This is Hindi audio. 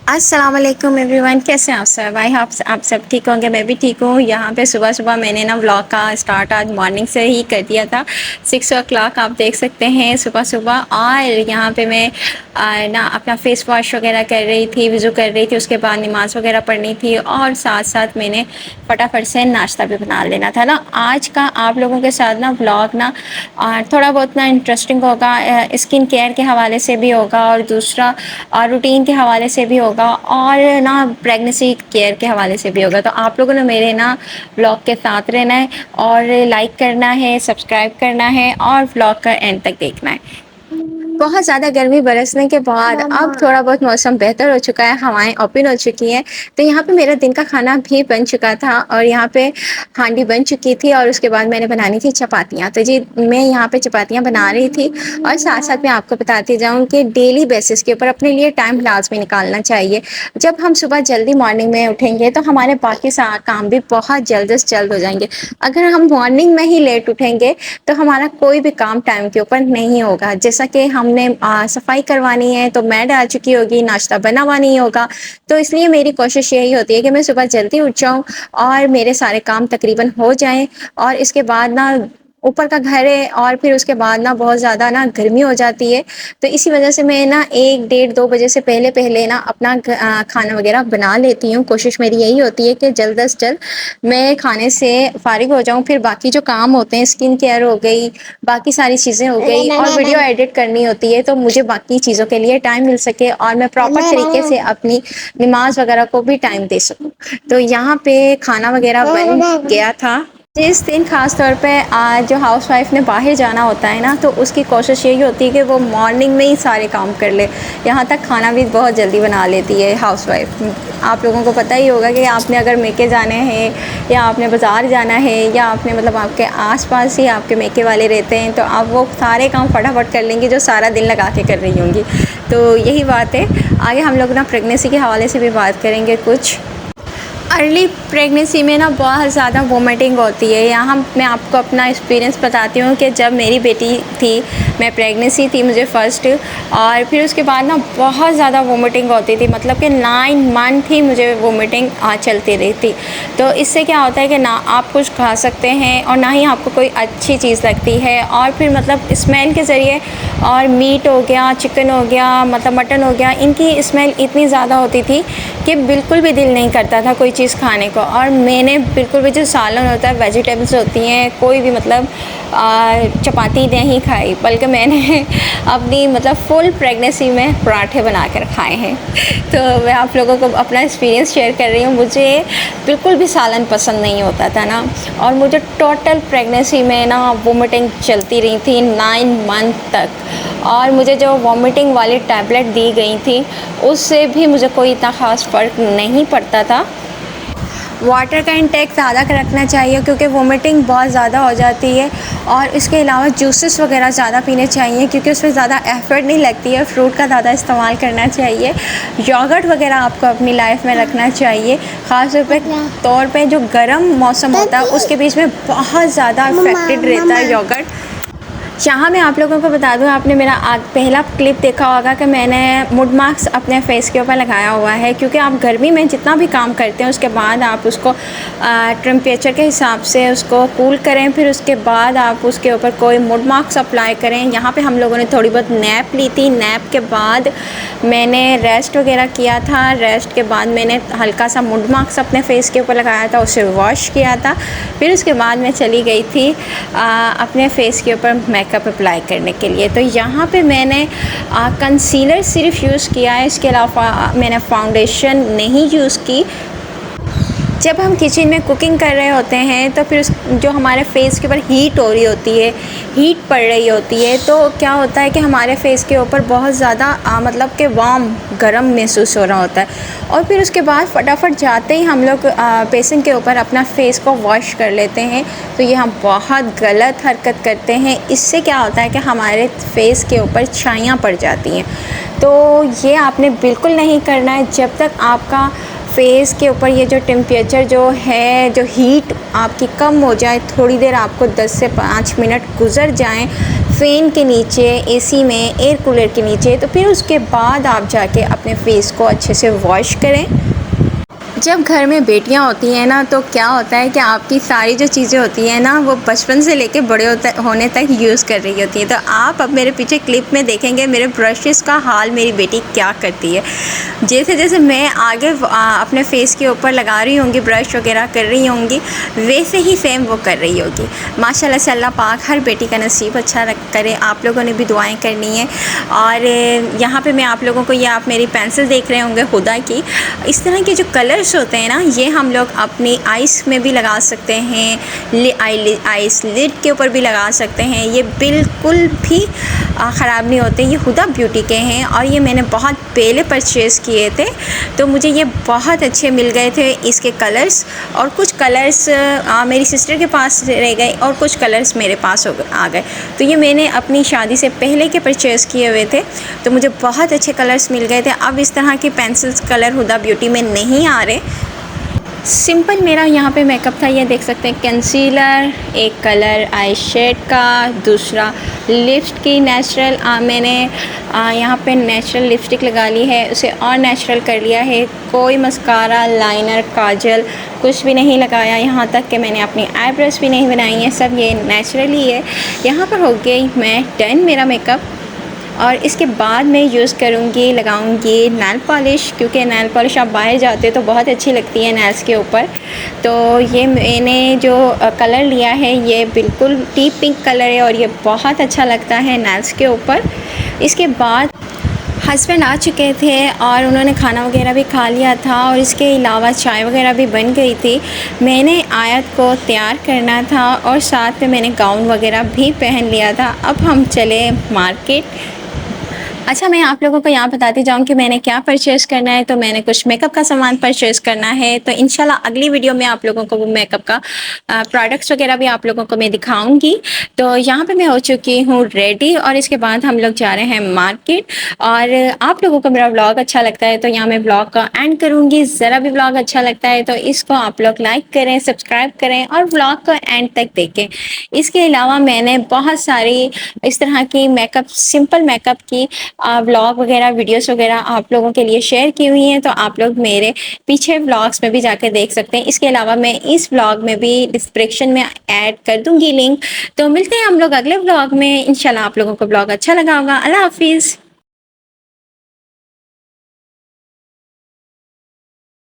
अस्सलाम वालेकुम एवरीवन, कैसे हैं आप सब? आई होप आप सब ठीक होंगे। मैं भी ठीक हूँ। यहाँ पे सुबह सुबह मैंने ना व्लॉग का स्टार्ट आज मॉर्निंग से ही कर दिया था। 6 o'clock आप देख सकते हैं सुबह सुबह। और यहाँ पे मैं ना अपना फेस वॉश वगैरह कर रही थी, वज़ू कर रही थी, उसके बाद नमाज़ वगैरह पढ़नी थी और साथ साथ मैंने फटाफट से नाश्ता भी बना लेना था ना। आज का आप लोगों के साथ ना व्लॉग ना थोड़ा बहुत ना इंटरेस्टिंग होगा, स्किन केयर के हवाले से भी होगा और दूसरा रूटीन के हवाले से भी होगा और ना प्रेगनेंसी केयर के हवाले से भी होगा। तो आप लोगों ने मेरे ना व्लॉग के साथ रहना है और लाइक करना है, सब्सक्राइब करना है और व्लॉग का एंड तक देखना है। बहुत ज़्यादा गर्मी बरसने के बाद अब थोड़ा बहुत मौसम बेहतर हो चुका है, हवाएं ओपन हो चुकी हैं। तो यहाँ पे मेरा दिन का खाना भी बन चुका था और यहाँ पे हांडी बन चुकी थी और उसके बाद मैंने बनानी थी चपातियाँ। तो जी मैं यहाँ पे चपातियाँ बना रही थी और साथ साथ मैं आपको बताती जाऊँ कि डेली बेसिस के ऊपर अपने लिए टाइम लाजमी निकालना चाहिए। जब हम सुबह जल्दी मॉर्निंग में उठेंगे तो हमारे बाकी काम भी बहुत जल्द से जल्द हो जाएंगे। अगर हम मॉर्निंग में ही लेट उठेंगे तो हमारा कोई भी काम टाइम के ऊपर नहीं होगा। जैसा कि हमने सफाई करवानी है तो मैड आ चुकी होगी, नाश्ता बना हुआ नहीं होगा। तो इसलिए मेरी कोशिश यही होती है कि मैं सुबह जल्दी उठ जाऊं और मेरे सारे काम तकरीबन हो जाएं और इसके बाद ना ऊपर का घर है और फिर उसके बाद ना बहुत ज़्यादा ना गर्मी हो जाती है। तो इसी वजह से मैं ना 1 डेढ़ 2 बजे से पहले पहले ना अपना खाना वगैरह बना लेती हूँ। कोशिश मेरी यही होती है कि जल्द से जल्द मैं खाने से फारिग हो जाऊँ। फिर बाकी जो काम होते हैं, स्किन केयर हो गई, बाकी सारी चीज़ें हो गई और वीडियो एडिट करनी होती है तो मुझे बाकी चीज़ों के लिए टाइम मिल सके और मैं प्रॉपर तरीके से अपनी नमाज वगैरह को भी टाइम दे सकूँ। तो यहाँ पे खाना वगैरह बन गया था। जिस दिन ख़ास तौर पे जो हाउसवाइफ ने बाहर जाना होता है ना तो उसकी कोशिश यही होती है कि वो मॉर्निंग में ही सारे काम कर ले। यहाँ तक खाना भी बहुत जल्दी बना लेती है हाउसवाइफ। आप लोगों को पता ही होगा कि आपने अगर मेके जाने हैं या आपने बाज़ार जाना है या आपने मतलब आपके आसपास ही आपके मेके वाले रहते हैं तो आप वो सारे काम फटाफट कर लेंगी जो सारा दिन लगा के कर रही होंगी। तो यही बात है। आगे हम लोग ना प्रेगनेंसी के हवाले से भी बात करेंगे कुछ। अर्ली प्रेगनेंसी में ना बहुत ज़्यादा वोमिटिंग होती है। यहाँ मैं आपको अपना एक्सपीरियंस बताती हूँ कि जब मेरी बेटी थी, मैं प्रेगनेंसी थी मुझे फ़र्स्ट, और फिर उसके बाद ना बहुत ज़्यादा वोमिटिंग होती थी। मतलब कि 9 मंथ ही मुझे वोमिटिंग चलती रही थी। तो इससे क्या होता है कि ना आप कुछ खा सकते हैं और ना ही आपको कोई अच्छी चीज़ लगती है और फिर मतलब स्मेल के ज़रिए, और मीट हो गया, चिकन हो गया, मतलब मटन हो गया, इनकी स्मेल इतनी ज़्यादा होती थी कि बिल्कुल भी दिल नहीं करता था कोई चीज़ खाने को। और मैंने बिल्कुल भी जो सालन होता है, वेजिटेबल्स होती हैं, कोई भी मतलब चपाती नहीं खाई, बल्कि मैंने अपनी मतलब फुल प्रेगनेंसी में पराठे बना कर खाए हैं। तो मैं आप लोगों को अपना एक्सपीरियंस शेयर कर रही हूँ। मुझे बिल्कुल भी सालन पसंद नहीं होता था ना, और मुझे टोटल प्रेगनेंसी में ना वोमिटिंग चलती रही थी 9 मंथ तक। और मुझे जो वॉमिटिंग वाली टैबलेट दी गई थी उससे भी मुझे कोई इतना ख़ास फ़र्क नहीं पड़ता था। वाटर का इंटेक ज़्यादा रखना चाहिए क्योंकि वोमिटिंग बहुत ज़्यादा हो जाती है, और इसके अलावा जूसेस वगैरह ज़्यादा पीने चाहिए क्योंकि उसमें ज़्यादा एफर्ट नहीं लगती है। फ्रूट का ज़्यादा इस्तेमाल करना चाहिए। योगर्ट वगैरह आपको अपनी लाइफ में रखना चाहिए। ख़ास तौर पे जो गर्म मौसम होता है उसके बीच में बहुत ज़्यादा इफेक्टेड रहता है योगर्ट। यहाँ मैं आप लोगों को बता दूँ, आपने मेरा पहला क्लिप देखा होगा कि मैंने मुड मास्क अपने फेस के ऊपर लगाया हुआ है, क्योंकि आप गर्मी में जितना भी काम करते हैं उसके बाद आप उसको टेम्परेचर के हिसाब से उसको कूल करें, फिर उसके बाद आप उसके ऊपर कोई मुड मास्क अप्लाई करें। यहाँ पे हम लोगों ने थोड़ी बहुत नैप ली थी। नैप के बाद मैंने रेस्ट वगैरह किया था। रेस्ट के बाद मैंने हल्का सा मुड मास्क अपने फेस के ऊपर लगाया था, उसे वॉश किया था। फिर उसके बाद मैं चली गई थी अपने फेस के ऊपर मेकअप अप्लाई करने के लिए। तो यहाँ पे मैंने कंसीलर सिर्फ यूज़ किया है, इसके अलावा मैंने फाउंडेशन नहीं यूज़ की। जब हम किचन में कुकिंग कर रहे होते हैं तो फिर जो हमारे फेस के ऊपर हीट हो रही होती है, हीट पड़ रही होती है, तो क्या होता है कि हमारे फेस के ऊपर बहुत ज़्यादा मतलब कि वार्म गर्म महसूस हो रहा होता है। और फिर उसके बाद फटाफट जाते ही हम लोग बेसिन के ऊपर अपना फेस को वॉश कर लेते हैं। तो ये हम बहुत गलत हरकत करते हैं। इससे क्या होता है कि हमारे फेस के ऊपर छाइयाँ पड़ जाती हैं। तो ये आपने बिल्कुल नहीं करना है। जब तक आपका फेस के ऊपर ये जो टेम्परेचर जो है, जो हीट आपकी कम हो जाए, थोड़ी देर आपको 10 से 5 मिनट गुजर जाएं फ़ैन के नीचे, एसी में, एयर कूलर के नीचे, तो फिर उसके बाद आप जाके अपने फेस को अच्छे से वॉश करें। जब घर में बेटियां होती हैं ना, तो क्या होता है कि आपकी सारी जो चीज़ें होती हैं ना, वो बचपन से लेके बड़े होने तक यूज़ कर रही होती हैं। तो आप अब मेरे पीछे क्लिप में देखेंगे मेरे ब्रशेस का हाल मेरी बेटी क्या करती है। जैसे जैसे मैं आगे अपने फेस के ऊपर लगा रही होंगी, ब्रश वगैरह कर रही होंगी, वैसे ही सेम वो कर रही होगी। माशाल्लाह से अल्लाह पाक हर बेटी का नसीब अच्छा करे। आप लोगों ने भी दुआएं करनी है। और यहाँ पे मैं आप लोगों को, ये आप मेरी पेंसिल देख रहे होंगे हुदा की, इस तरह के जो कलर्स होते हैं ना, ये हम लोग अपनी आइस में भी लगा सकते हैं, आइस लिड के ऊपर भी लगा सकते हैं। ये बिल्कुल भी ख़राब नहीं होते। ये हुदा ब्यूटी के हैं और ये मैंने बहुत पहले परचेज़ किए थे, तो मुझे ये बहुत अच्छे मिल गए थे इसके कलर्स। और कुछ कलर्स मेरी सिस्टर के पास रह गए और कुछ कलर्स मेरे पास आ गए। तो ये मैंने अपनी शादी से पहले के परचेज़ किए हुए थे, तो मुझे बहुत अच्छे कलर्स मिल गए थे। अब इस तरह के पेंसिल्स कलर हुदा ब्यूटी में नहीं आ रहे। सिंपल मेरा यहाँ पे मेकअप था, ये देख सकते हैं। कंसीलर, एक कलर आई शेड का, दूसरा लिप्स की नेचुरल, मैंने यहाँ पे नेचुरल लिपस्टिक लगा ली है, उसे और नेचुरल कर लिया है। कोई मस्कारा, लाइनर, काजल कुछ भी नहीं लगाया, यहाँ तक कि मैंने अपनी आईब्रोज भी नहीं बनाई है, सब ये नेचुरली है। यहाँ पर हो गई मैं डन मेरा मेकअप। और इसके बाद मैं यूज़ करूँगी, लगाऊँगी नेल पॉलिश, क्योंकि नेल पॉलिश आप बाहर जाते तो बहुत अच्छी लगती है नेल्स के ऊपर। तो ये मैंने जो कलर लिया है, ये बिल्कुल डीप पिंक कलर है और ये बहुत अच्छा लगता है नेल्स के ऊपर। इसके बाद हस्बैंड आ चुके थे और उन्होंने खाना वगैरह भी खा लिया था और इसके अलावा चाय वगैरह भी बन गई थी। मैंने आयत को तैयार करना था और साथ में मैंने गाउन वगैरह भी पहन लिया था। अब हम चले मार्केट। अच्छा, मैं आप लोगों को यहाँ बताती जाऊँ कि मैंने क्या परचेज़ करना है। तो मैंने कुछ मेकअप का सामान परचेज़ करना है, तो इंशाल्लाह अगली वीडियो में आप लोगों को वो मेकअप का प्रोडक्ट्स वगैरह भी आप लोगों को मैं दिखाऊंगी। तो यहाँ पे मैं हो चुकी हूँ रेडी और इसके बाद हम लोग जा रहे हैं मार्केट। और आप लोगों को मेरा व्लॉग अच्छा लगता है तो यहाँ मैं व्लॉग का एंड करूँगी। ज़रा भी व्लॉग अच्छा लगता है तो इसको आप लोग लाइक करें, सब्सक्राइब करें और व्लॉग को एंड तक देखें। इसके अलावा मैंने बहुत सारी इस तरह की मेकअप, सिंपल मेकअप की व्लॉग वगैरह, वीडियोस वगैरह आप लोगों के लिए शेयर की हुई हैं, तो आप लोग मेरे पीछे व्लॉग्स में भी जाकर देख सकते हैं। इसके अलावा मैं इस व्लॉग में भी डिस्क्रिप्शन में ऐड कर दूंगी लिंक। तो मिलते हैं हम लोग अगले व्लॉग में। इंशाल्लाह आप लोगों को व्लॉग अच्छा लगा होगा। अल्लाह हाफिज़।